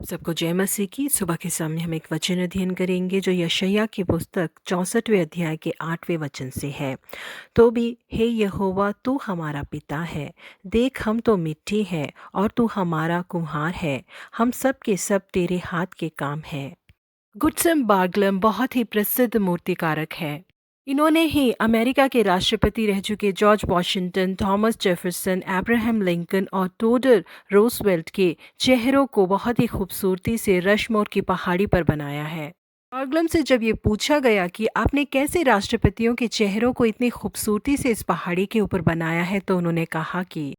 सबको जय मसीह की। सुबह के समय हम एक वचन अध्ययन करेंगे जो यशायाह की पुस्तक 64वें अध्याय के 8वें वचन से है। तो भी हे यहोवा, तू हमारा पिता है। देख, हम तो मिट्टी है और तू हमारा कुम्हार है। हम सब के सब तेरे हाथ के काम है। गुडसम बार्गलम बहुत ही प्रसिद्ध मूर्तिकारक है। इन्होंने ही अमेरिका के राष्ट्रपति रह चुके George Washington, Thomas Jefferson, Abraham Lincoln और टोडर रोजवेल्ट के चेहरों को बहुत ही खूबसूरती से रशमोर की पहाड़ी पर बनाया है। बार्गलम से जब ये पूछा गया कि आपने कैसे राष्ट्रपतियों के चेहरों को इतनी खूबसूरती से इस पहाड़ी के ऊपर बनाया है, तो उन्होंने कहा कि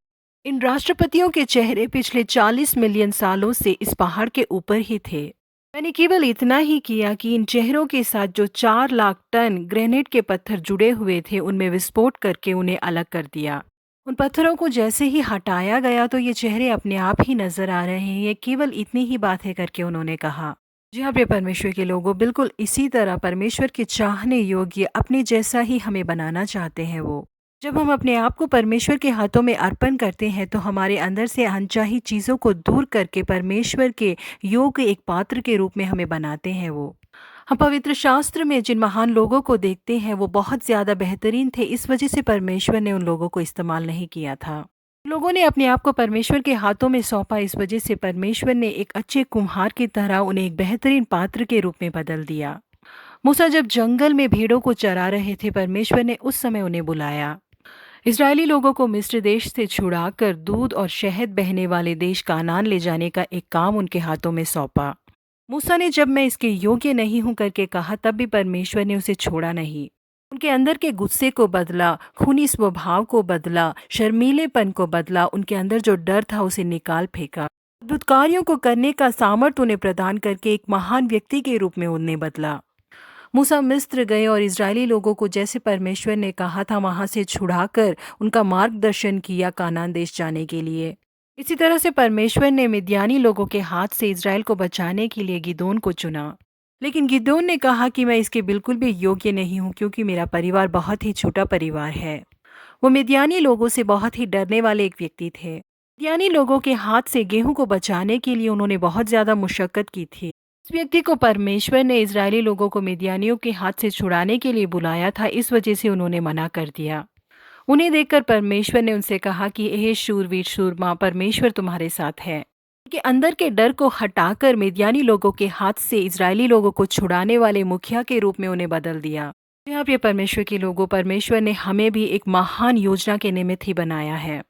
इन राष्ट्रपतियों के चेहरे पिछले 40 मिलियन सालों से इस पहाड़ के ऊपर ही थे। मैंने केवल इतना ही किया कि इन चेहरों के साथ जो 4 लाख टन ग्रेनाइट के पत्थर जुड़े हुए थे उनमें विस्फोट करके उन्हें अलग कर दिया। उन पत्थरों को जैसे ही हटाया गया तो ये चेहरे अपने आप ही नजर आ रहे हैं। ये केवल इतनी ही बातें करके उन्होंने कहा। जी हाँ, प्रिय परमेश्वर के लोगों, बिल्कुल इसी तरह परमेश्वर के चाहने योग्य अपने जैसा ही हमें बनाना चाहते हैं वो। जब हम अपने आप को परमेश्वर के हाथों में अर्पण करते हैं तो हमारे अंदर से अनचाही चीज़ों को दूर करके परमेश्वर के योग्य एक पात्र के रूप में हमें बनाते हैं वो। हम पवित्र शास्त्र में जिन महान लोगों को देखते हैं वो बहुत ज़्यादा बेहतरीन थे, इस वजह से परमेश्वर ने उन लोगों को इस्तेमाल नहीं किया था। लोगों ने अपने आप को परमेश्वर के हाथों में सौंपा, इस वजह से परमेश्वर ने एक अच्छे कुम्हार की तरह उन्हें एक बेहतरीन पात्र के रूप में बदल दिया। मूसा जब जंगल में भेड़ों को चरा रहे थे, परमेश्वर ने उस समय उन्हें बुलाया। इजरायली लोगों को मिस्र देश से छुड़ाकर दूध और शहद बहने वाले देश कानान ले जाने का एक काम उनके हाथों में सौंपा। मूसा ने जब मैं इसके योग्य नहीं हूं करके कहा, तब भी परमेश्वर ने उसे छोड़ा नहीं। उनके अंदर के गुस्से को बदला, खूनी स्वभाव को बदला, शर्मीलेपन को बदला, उनके अंदर जो डर था उसे निकाल फेंका। अद्भुत कार्यों को करने का सामर्थ्य उन्हें प्रदान करके एक महान व्यक्ति के रूप में उन्हें बदला। मूसा मिस्र गए और इजरायली लोगों को जैसे परमेश्वर ने कहा था वहां से छुड़ाकर उनका मार्गदर्शन किया कानान देश जाने के लिए। इसी तरह से परमेश्वर ने मिद्यानी लोगों के हाथ से इजराइल को बचाने के लिए गिदोन को चुना। लेकिन गिदोन ने कहा कि मैं इसके बिल्कुल भी योग्य नहीं हूँ, क्योंकि मेरा परिवार बहुत ही छोटा परिवार है। वो मिद्यानी लोगों से बहुत ही डरने वाले एक व्यक्ति थे। मिद्यानी लोगों के हाथ से गेहूं को बचाने के लिए उन्होंने बहुत ज्यादा मुशक्कत की थी। इस व्यक्ति को परमेश्वर ने इजरायली लोगों को मिद्यानियों के हाथ से छुड़ाने के लिए बुलाया था, इस वजह से उन्होंने मना कर दिया। उन्हें देखकर परमेश्वर ने उनसे कहा कि हे शूरवीर शूरमा, परमेश्वर तुम्हारे साथ है। उनके अंदर के डर को हटाकर मिद्यानी लोगों के हाथ से इजरायली लोगों को छुड़ाने वाले मुखिया के रूप में उन्हें बदल दिया। यहाँ पे परमेश्वर के लोगों, परमेश्वर ने हमें भी एक महान योजना के निमित्त ही बनाया है।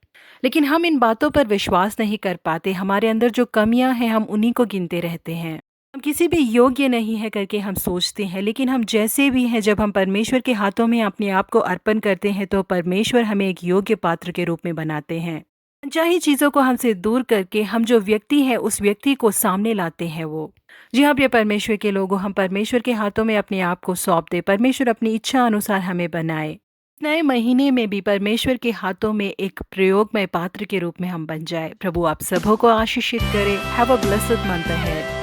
लेकिन हम इन बातों पर विश्वास नहीं कर पाते। हमारे अंदर जो कमियां हैं हम उन्हीं को गिनते रहते हैं। हम किसी भी योग्य नहीं है करके हम सोचते हैं, लेकिन हम जैसे भी हैं, जब हम परमेश्वर के हाथों में अपने आप को अर्पण करते हैं तो परमेश्वर हमें एक योग्य पात्र के रूप में बनाते हैं। अनचाही चीज़ों को हमसे दूर करके हम जो व्यक्ति है उस व्यक्ति को सामने लाते हैं वो। जी हाँ, प्रिय परमेश्वर के लोगों, हम परमेश्वर के हाथों में अपने आप को सौंप दे। परमेश्वर अपनी इच्छा अनुसार हमें बनाए। नए महीने में भी परमेश्वर के हाथों में एक प्रयोगमय पात्र के रूप में हम बन जाए। प्रभु आप सबों को आशीषित करे। Have a blessed month ahead.